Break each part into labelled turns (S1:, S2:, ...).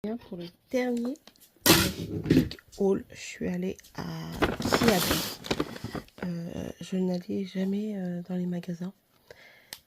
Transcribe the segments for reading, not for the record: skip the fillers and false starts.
S1: Bien, pour le dernier big haul, je suis allée à Kiabi. Je n'allais jamais dans les magasins.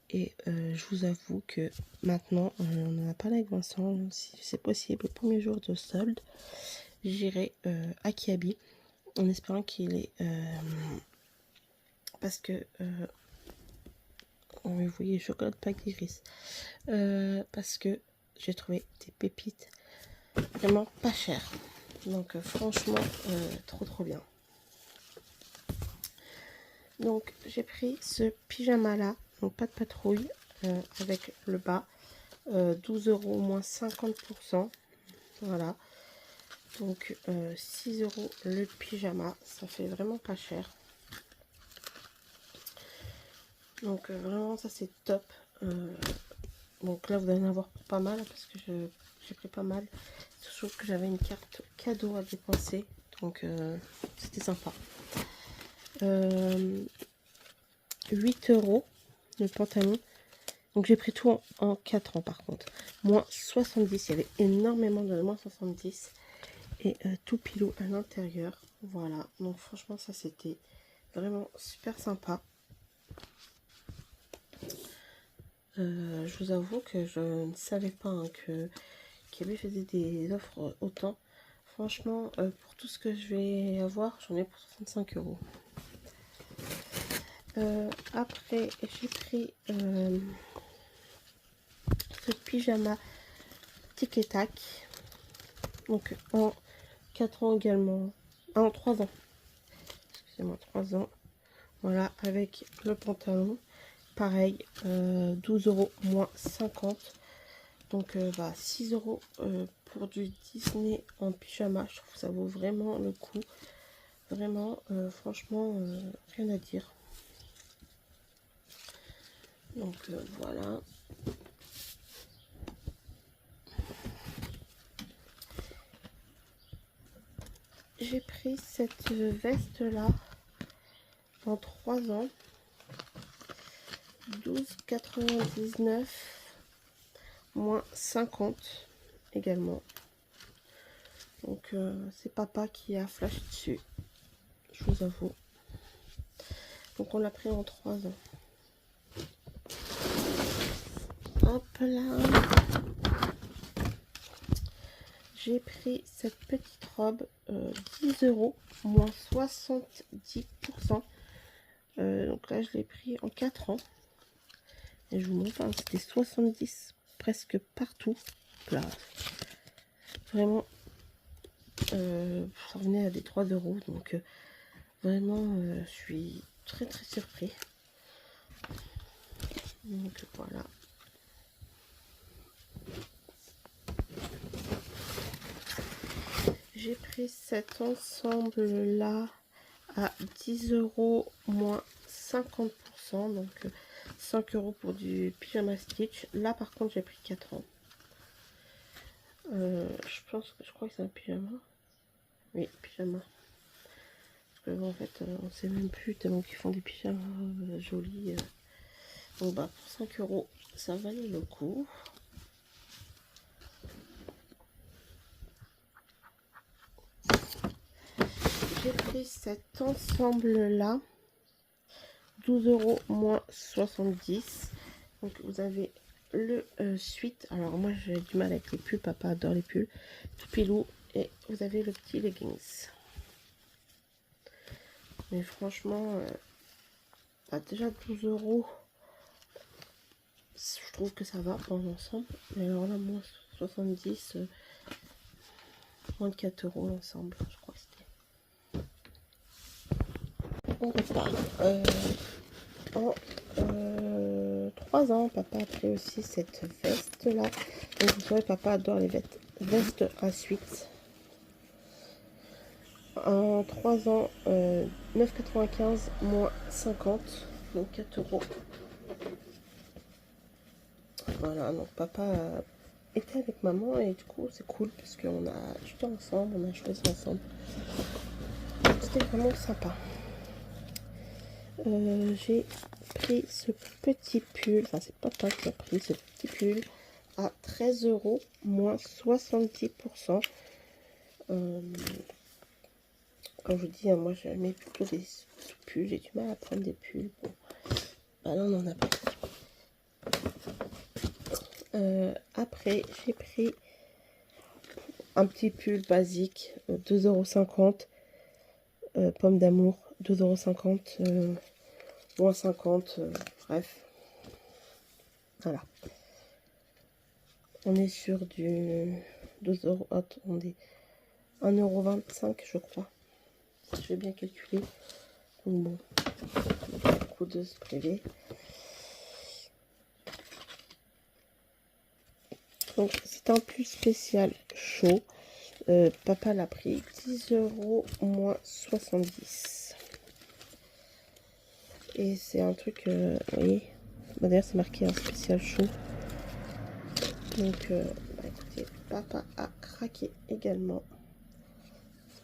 S1: Et je vous avoue que maintenant, on en a parlé avec Vincent, si c'est possible, le premier jour de solde, j'irai à Kiabi en espérant qu'il est... parce que... vous voyez, chocolat de Pâques d'Iris. Parce que j'ai trouvé des pépites vraiment pas chères. Donc franchement, trop bien. Donc j'ai pris ce pyjama là, donc pas de patrouille, avec le bas, 12 € moins 50%. Voilà. Donc 6 € le pyjama, ça fait vraiment pas cher. Donc vraiment ça c'est top. Donc là vous allez en avoir pour pas mal parce que j'ai pris pas mal. Surtout que j'avais une carte cadeau à dépenser. Donc c'était sympa. 8 € le pantalon. Donc j'ai pris tout en 4 ans par contre. Moins 70. Il y avait énormément de moins 70. Et tout pilou à l'intérieur. Voilà. Donc franchement ça c'était vraiment super sympa. Je vous avoue que je ne savais pas que Kiabi faisait des offres autant. Franchement, pour tout ce que je vais avoir, j'en ai pour 65 €. Après, j'ai pris ce pyjama tic et tac. Donc en 4 ans également. Ah, en 3 ans. Excusez-moi, 3 ans. Voilà, avec le pantalon. Pareil, 12 € moins 50. Donc 6 € pour du Disney en pyjama. Je trouve que ça vaut vraiment le coup. Vraiment, franchement, rien à dire. Donc voilà. J'ai pris cette veste là en 3 ans. 12,99 moins 50 également. Donc c'est papa qui a flashé dessus, je vous avoue. Donc on l'a pris en 3 ans. Hop là. J'ai pris cette petite robe, 10 € moins 70%. Donc là je l'ai pris en 4 ans. Et je vous montre, hein, c'était 70 presque partout. Là, vraiment, ça revenait à des 3 €. Donc vraiment, je suis très surpris. Donc voilà. J'ai pris cet ensemble là à 10 € moins 50%. Donc 5 € pour du pyjama stitch. Là par contre j'ai pris 4 ans. Je crois que c'est un pyjama. Oui, pyjama. Parce que en fait on sait même plus tellement qu'ils font des pyjamas jolis. Donc pour 5 € ça valait le coup. J'ai pris cet ensemble là, 12 € moins 70. Donc vous avez le suite. Alors moi j'ai du mal avec les pulls, papa adore les pulls. Tout pilou. Et vous avez le petit leggings. Mais franchement, déjà 12 €, je trouve que ça va dans l'ensemble. Mais alors là, moins 70, moins de 4 € l'ensemble, je crois que c'était. On repart. En 3 ans, papa a pris aussi cette veste là. Et vous savez, papa adore les vestes à suite. En 3 ans, 9,95 moins 50, donc 4 €. Voilà, donc papa était avec maman et du coup c'est cool parce qu'on a acheté ensemble, on a choisi ensemble. C'était vraiment sympa. J'ai pris ce petit pull, enfin c'est papa qui a pris ce petit pull à 13 euros, moins 70%. Comme je vous dis, hein, moi je mets plutôt des pulls, j'ai du mal à prendre des pulls. Bon. Bah là on en a pas. Après j'ai pris un petit pull basique, 2,50 €, pomme d'amour, 2,50 €, moins 50, bref. Voilà. On est sur du 2 €, attendez, 1,25 € je crois. Si je vais bien calculer. Donc bon, coup de se priver. Donc c'est un pull spécial chaud. Papa l'a pris 10 € moins 70. Et c'est un truc, vous voyez, bah, d'ailleurs c'est marqué un spécial chaud. Donc bah, écoutez, papa a craqué également.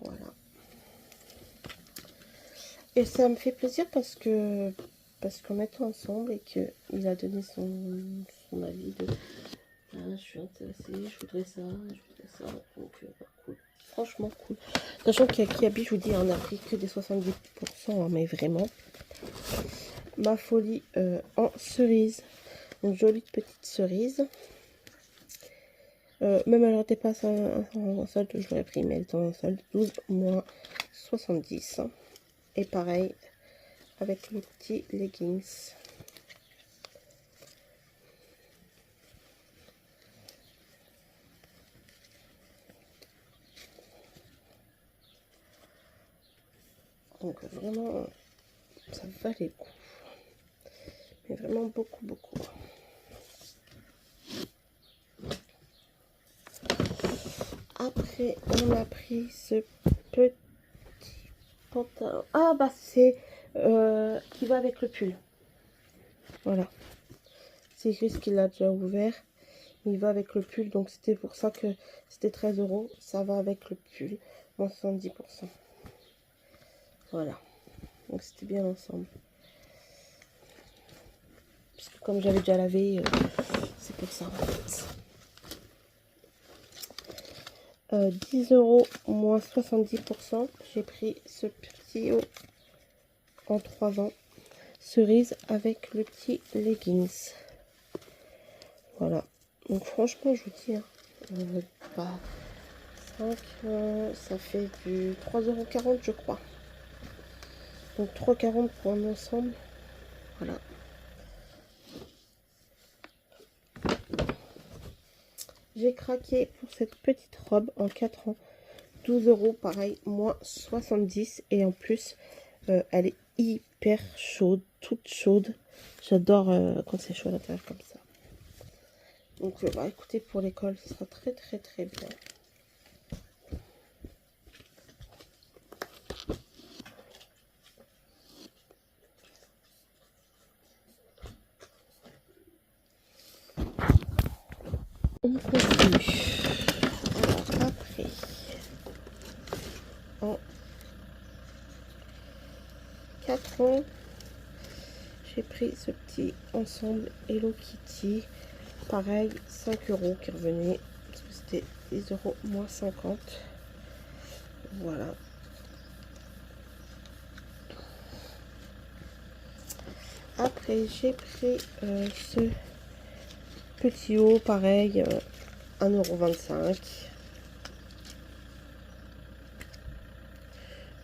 S1: Voilà. Et ça me fait plaisir parce qu'on est ensemble et qu'il a donné son avis de ah, je suis intéressée, je voudrais ça, je voudrais ça. Donc bah, cool. Franchement cool. Sachant qu'il y a qui habite, je vous dis, on a pris que des 70%, hein, mais vraiment. Ma folie en cerise. Une jolie petite cerise. Même elle n'était pas en solde, je l'aurais pris, mais elle est en solde. 12 moins 70. Et pareil, avec le petit leggings. Donc vraiment, ça valait le coup. Mais vraiment beaucoup, beaucoup. Après, on a pris ce petit pantalon. Ah bah c'est qui va avec le pull. Voilà. C'est juste qu'il a déjà ouvert. Il va avec le pull. Donc c'était pour ça que c'était 13 €. Ça va avec le pull. Moins 70%. Voilà. Donc c'était bien ensemble. Parce que comme j'avais déjà lavé, c'est pour ça en fait. 10 € moins 70%. J'ai pris ce petit haut en 3 ans. Cerise avec le petit leggings. Voilà. Donc franchement, je vous dis, hein, bah, 5, ça fait du 3,40 € je crois. Donc 3,40 € pour un ensemble. Voilà. J'ai craqué pour cette petite robe en 4 ans. 12 €, pareil, moins 70. Et en plus, elle est hyper chaude, toute chaude. J'adore quand c'est chaud à l'intérieur comme ça. Donc, bah, écoutez, pour l'école, ce sera très, très, très bien. On continue. Alors, après, en 4 ans, j'ai pris ce petit ensemble Hello Kitty. Pareil, 5 € qui revenait. Parce que c'était 10 € moins 50. Voilà. Après, j'ai pris ce petit haut, pareil, 1,25 €.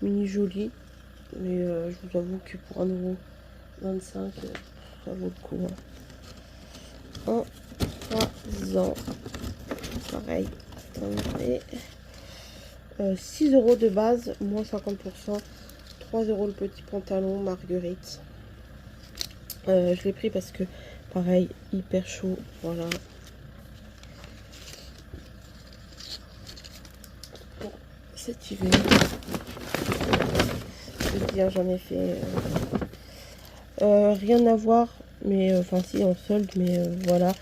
S1: Mini joli. Mais je vous avoue que pour 1,25 €, ça vaut le coup. Hein. En 3 ans. Pareil. Attendez. 6 € de base, moins 50%. 3 € le petit pantalon Marguerite. Je l'ai pris parce que, pareil, hyper chaud. Voilà. Pour cet hiver. Je veux dire, j'en ai fait rien à voir. Mais, enfin, si, en solde. Mais voilà.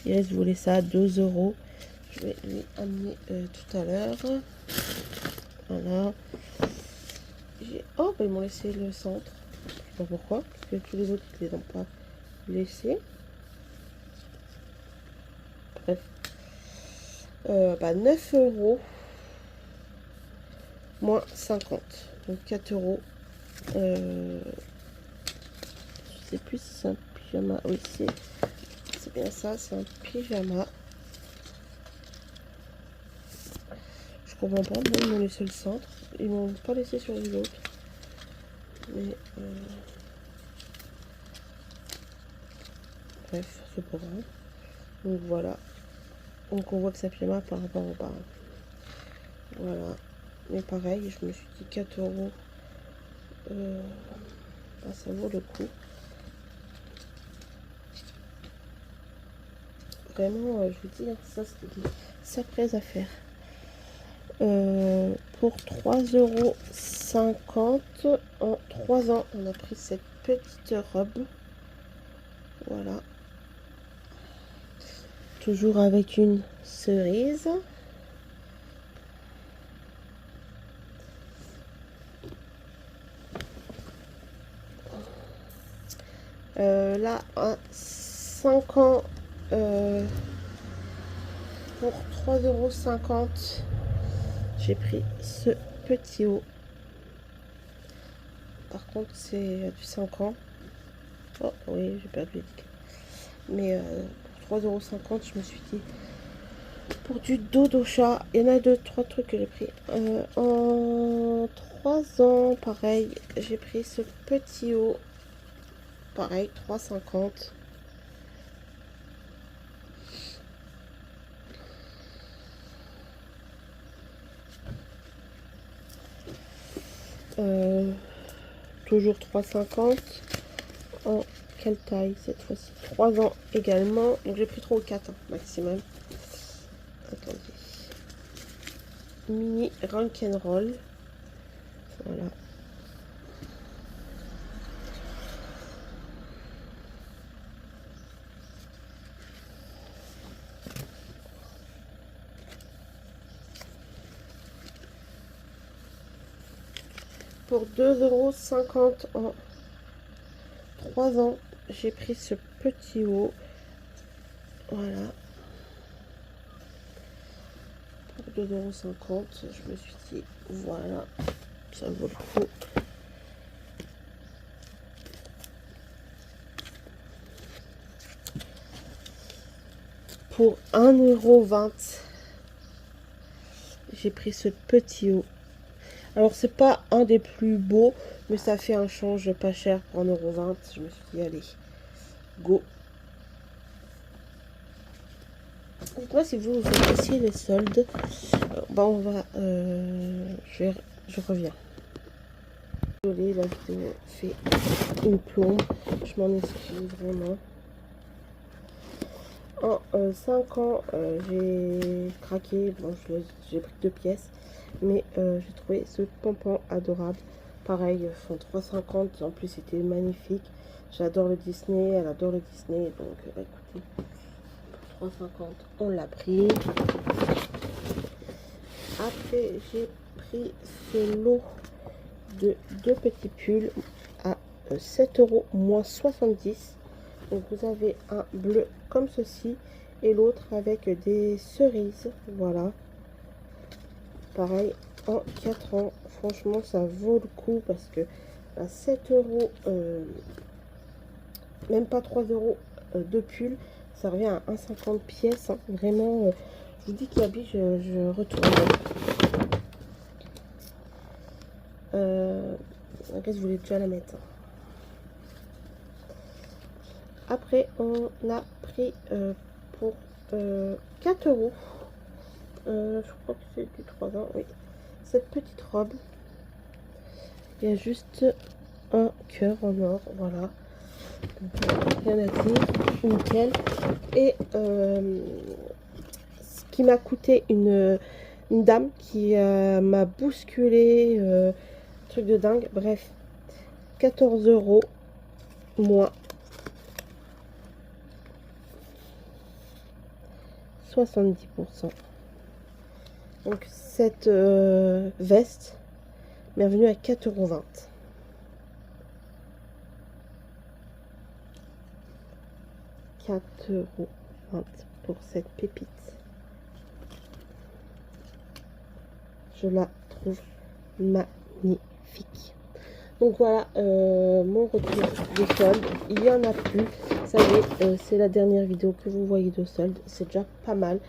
S1: Iris voulait ça à 2 €. Je vais lui amener tout à l'heure. Voilà. Oh, bah, ils m'ont laissé le centre. Je sais pas pourquoi. Parce que tous les autres, ils les ont pas laissés. Bref, 9 euros moins 50. Donc 4 euros. Je sais plus si c'est un pyjama. Oui, c'est bien ça, c'est un pyjama. Je comprends pas, moi, ils m'ont laissé le centre. Ils m'ont pas laissé sur les autres. Mais bref, c'est pas grave. Donc voilà. Donc on voit que ça pyjama par rapport au bas. Voilà. Mais pareil, je me suis dit 4 euros. Bah, ça vaut le coup. Vraiment, je vous dis, ça c'est des sacrées affaires. Pour 3,50 € en 3 ans, on a pris cette petite robe. Voilà. Toujours avec une cerise. Là, à 5 ans, pour 3,50 €, j'ai pris ce petit haut. Par contre, c'est du 5 ans. Oh, oui, j'ai perdu les tickets. Mais pour 3,50 €, je me suis dit, pour du dodo chat, il y en a 2-3 trucs que j'ai pris. En 3 ans, pareil, j'ai pris ce petit haut. Pareil, 3,50 €. Toujours 3,50 €. En quelle taille cette fois-ci? 3 ans également. Donc j'ai pris 3 ou 4 maximum. Attendez. Mini Rock'n'Roll. Voilà. Pour 2,50 € en 3 ans, j'ai pris ce petit haut. Voilà. Pour 2,50 €, je me suis dit, voilà, ça vaut le coup. Pour 1,20 €, j'ai pris ce petit haut. Alors, c'est pas un des plus beaux, mais ça fait un change pas cher pour 1,20 €. Je me suis dit, allez, go. Dites-moi si vous faites aussi les soldes. Bon, on va. Je reviens. Désolée, la vidéo fait une plombe. Je m'en excuse vraiment. En 5 ans, j'ai craqué. Bon, j'ai pris 2 pièces. Mais j'ai trouvé ce pompon adorable. Pareil, font 3,50 €. En plus, c'était magnifique. J'adore le Disney. Elle adore le Disney. Donc, écoutez, pour 3,50 €, on l'a pris. Après, j'ai pris ce lot de 2 petits pulls à 7 € moins 70. Donc vous avez un bleu comme ceci et l'autre avec des cerises. Voilà. Pareil, en 4 ans. Franchement, ça vaut le coup parce que à 7 €, même pas 3 € de pull, ça revient à 1,50 pièces. Hein. Vraiment, je vous dis qu'il habille, je retourne. Après, je voulais déjà la mettre. Après, on a pris pour 4 €. Je crois que c'est du 3 ans, oui. Cette petite robe. Il y a juste un cœur en or, voilà. Donc, rien à dire, nickel. Et ce qui m'a coûté une dame qui m'a bousculé, truc de dingue. Bref, 14 € moins 70%. Donc cette veste m'est revenue à 4,20 €. 4,20 € pour cette pépite. Je la trouve magnifique. Donc voilà, mon retour de solde. Il y en a plus. Ça y est, c'est la dernière vidéo que vous voyez de solde. C'est déjà pas mal.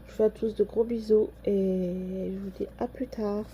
S1: Je vous fais à tous de gros bisous et je vous dis à plus tard.